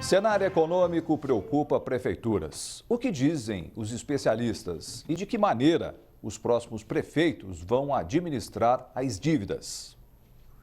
Cenário econômico preocupa prefeituras. O que dizem os especialistas e de que maneira os próximos prefeitos vão administrar as dívidas?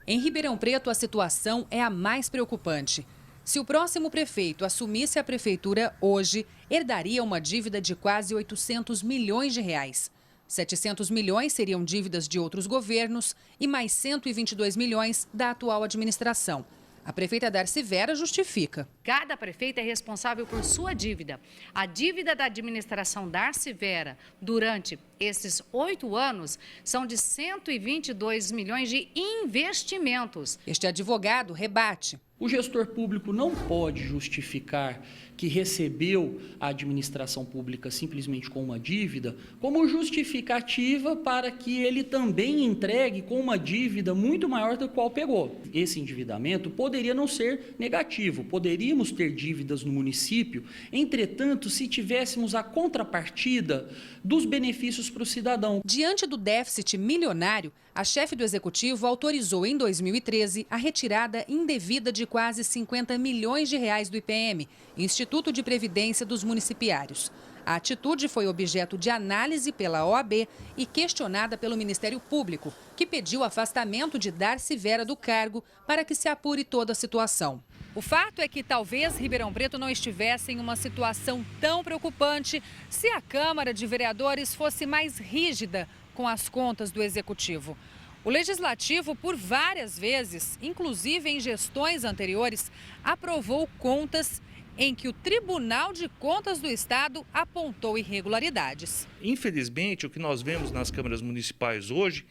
Em Ribeirão Preto, a situação é a mais preocupante. Se o próximo prefeito assumisse a prefeitura hoje, herdaria uma dívida de quase 800 milhões de reais. 700 milhões seriam dívidas de outros governos e mais 122 milhões da atual administração. A prefeita Darcy Vera justifica. Cada prefeito é responsável por sua dívida. A dívida da administração Darcy Vera durante esses 8 anos são de 122 milhões de investimentos. Este advogado rebate. O gestor público não pode justificar que recebeu a administração pública simplesmente com uma dívida como justificativa para que ele também entregue com uma dívida muito maior do qual pegou. Esse endividamento poderia não ser negativo, poderíamos ter dívidas no município, entretanto, se tivéssemos a contrapartida dos benefícios para o cidadão. Diante do déficit milionário, a chefe do executivo autorizou em 2013 a retirada indevida de quase 50 milhões de reais do IPM, Instituto de Previdência dos Municipários. A atitude foi objeto de análise pela OAB e questionada pelo Ministério Público, que pediu o afastamento de Darcy Vera do cargo para que se apure toda a situação. O fato é que talvez Ribeirão Preto não estivesse em uma situação tão preocupante se a Câmara de Vereadores fosse mais rígida com as contas do Executivo. O Legislativo, por várias vezes, inclusive em gestões anteriores, aprovou contas em que o Tribunal de Contas do Estado apontou irregularidades. Infelizmente, o que nós vemos nas câmaras municipais hoje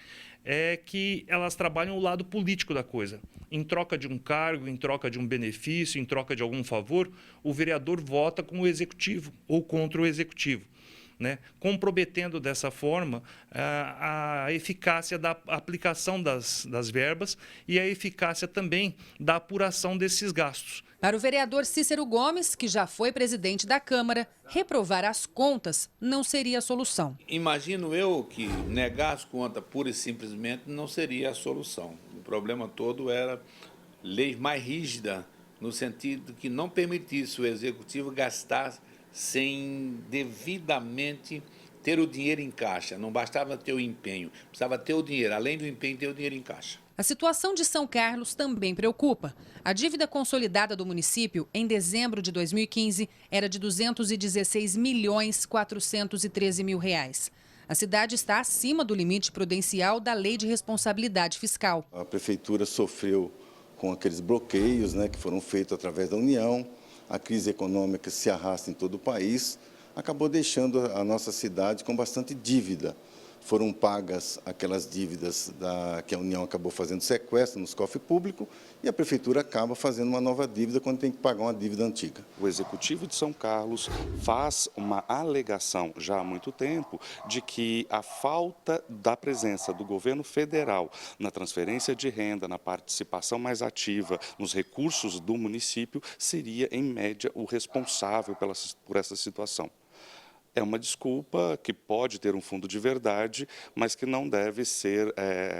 é que elas trabalham o lado político da coisa. Em troca de um cargo, em troca de um benefício, em troca de algum favor, o vereador vota com o executivo ou contra o executivo, né? Comprometendo dessa forma a eficácia da aplicação das verbas e a eficácia também da apuração desses gastos. Para o vereador Cícero Gomes, que já foi presidente da Câmara, reprovar as contas não seria a solução. Imagino eu que negar as contas pura e simplesmente não seria a solução. O problema todo era leis mais rígidas, no sentido que não permitisse o executivo gastar sem devidamente ter o dinheiro em caixa. Não bastava ter o empenho, precisava ter o dinheiro, além do empenho, ter o dinheiro em caixa. A situação de São Carlos também preocupa. A dívida consolidada do município em dezembro de 2015 era de 216 milhões 413 mil reais. A cidade está acima do limite prudencial da Lei de Responsabilidade Fiscal. A prefeitura sofreu com aqueles bloqueios, que foram feitos através da União. A crise econômica se arrasta em todo o país, acabou deixando a nossa cidade com bastante dívida. Foram pagas aquelas dívidas que a União acabou fazendo sequestro nos cofres públicos e a Prefeitura acaba fazendo uma nova dívida quando tem que pagar uma dívida antiga. O Executivo de São Carlos faz uma alegação já há muito tempo de que a falta da presença do governo federal na transferência de renda, na participação mais ativa nos recursos do município, seria, em média, o responsável por essa situação. É uma desculpa que pode ter um fundo de verdade, mas que não deve ser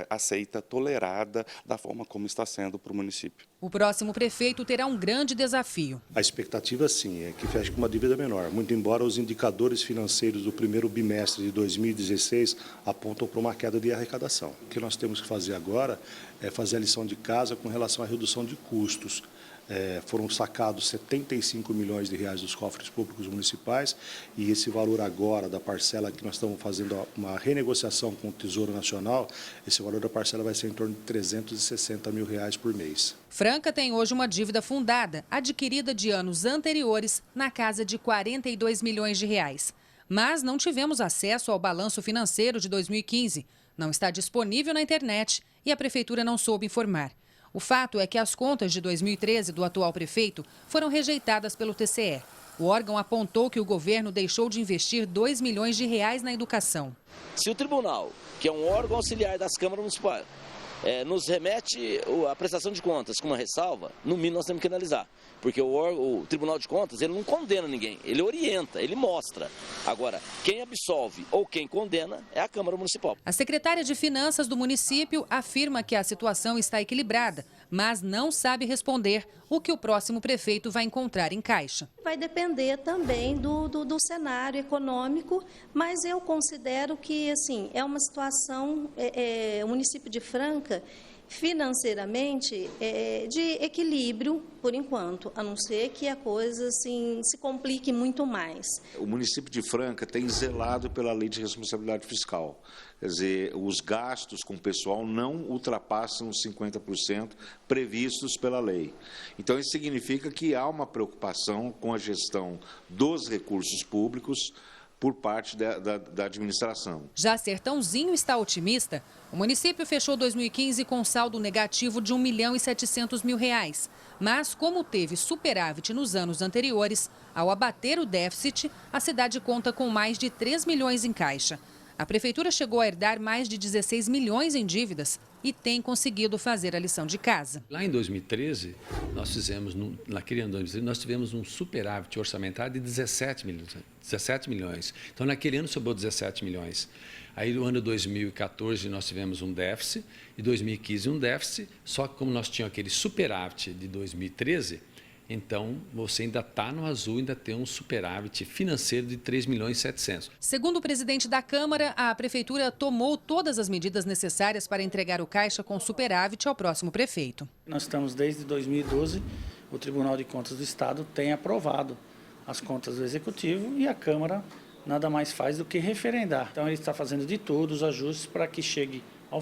aceita, tolerada da forma como está sendo para o município. O próximo prefeito terá um grande desafio. A expectativa, sim, é que feche com uma dívida menor, muito embora os indicadores financeiros do primeiro bimestre de 2016 apontam para uma queda de arrecadação. O que nós temos que fazer agora é fazer a lição de casa com relação à redução de custos. Foram sacados 75 milhões de reais dos cofres públicos municipais e esse valor agora da parcela que nós estamos fazendo uma renegociação com o Tesouro Nacional, esse valor da parcela vai ser em torno de 360 mil reais por mês. Franca tem hoje uma dívida fundada, adquirida de anos anteriores, na casa de 42 milhões de reais. Mas não tivemos acesso ao balanço financeiro de 2015. Não está disponível na internet e a Prefeitura não soube informar. O fato é que as contas de 2013 do atual prefeito foram rejeitadas pelo TCE. O órgão apontou que o governo deixou de investir 2 milhões de reais na educação. Se o tribunal, que é um órgão auxiliar das câmaras municipais, nos remete a prestação de contas com uma ressalva, no mínimo nós temos que analisar. Porque o Tribunal de Contas, ele não condena ninguém, ele orienta, ele mostra. Agora, quem absolve ou quem condena é a Câmara Municipal. A secretária de Finanças do município afirma que a situação está equilibrada, mas não sabe responder o que o próximo prefeito vai encontrar em caixa. Vai depender também do cenário econômico, mas eu considero que assim, é uma situação, o município de Franca, financeiramente, de equilíbrio, por enquanto, a não ser que a coisa assim, se complique muito mais. O município de Franca tem zelado pela lei de responsabilidade fiscal. Quer dizer, os gastos com o pessoal não ultrapassam os 50% previstos pela lei. Então, isso significa que há uma preocupação com a gestão dos recursos públicos por parte da administração. Já Sertãozinho está otimista. O município fechou 2015 com saldo negativo de R$ 1.700.000. Mas, como teve superávit nos anos anteriores, ao abater o déficit, a cidade conta com mais de 3 milhões em caixa. A prefeitura chegou a herdar mais de 16 milhões em dívidas e tem conseguido fazer a lição de casa. Lá em 2013, nós tivemos um superávit orçamentário de 17 milhões. Então, naquele ano sobrou 17 milhões. Aí, no ano 2014, nós tivemos um déficit, e 2015 um déficit, só que como nós tínhamos aquele superávit de 2013, então, você ainda está no azul, ainda tem um superávit financeiro de 3 milhões e 700. Segundo o presidente da Câmara, a Prefeitura tomou todas as medidas necessárias para entregar o caixa com superávit ao próximo prefeito. Nós estamos desde 2012, o Tribunal de Contas do Estado tem aprovado as contas do Executivo e a Câmara nada mais faz do que referendar. Então, ele está fazendo de tudo os ajustes para que chegue ao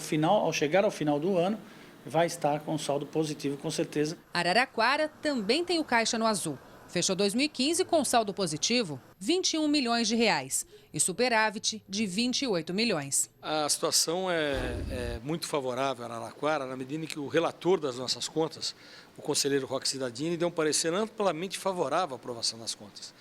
chegar ao final do ano, vai estar com saldo positivo, com certeza. Araraquara também tem o caixa no azul. Fechou 2015 com saldo positivo, R$ 21 milhões e superávit de 28 milhões. A situação é muito favorável a Araraquara, na medida em que o relator das nossas contas, o conselheiro Roque Cidadini, deu um parecer amplamente favorável à aprovação das contas.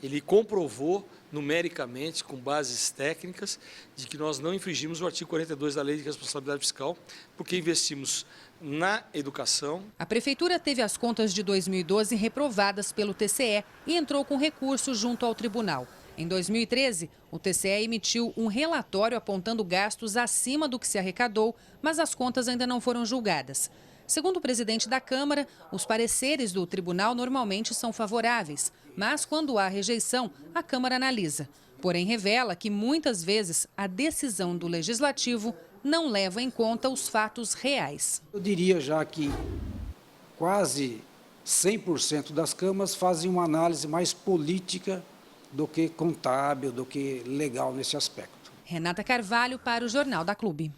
Ele comprovou numericamente, com bases técnicas, de que nós não infringimos o artigo 42 da Lei de Responsabilidade Fiscal, porque investimos na educação. A Prefeitura teve as contas de 2012 reprovadas pelo TCE e entrou com recurso junto ao tribunal. Em 2013, o TCE emitiu um relatório apontando gastos acima do que se arrecadou, mas as contas ainda não foram julgadas. Segundo o presidente da Câmara, os pareceres do tribunal normalmente são favoráveis, mas quando há rejeição, a Câmara analisa. Porém, revela que muitas vezes a decisão do Legislativo não leva em conta os fatos reais. Eu diria já que quase 100% das câmaras fazem uma análise mais política do que contábil, do que legal nesse aspecto. Renata Carvalho para o Jornal da Clube.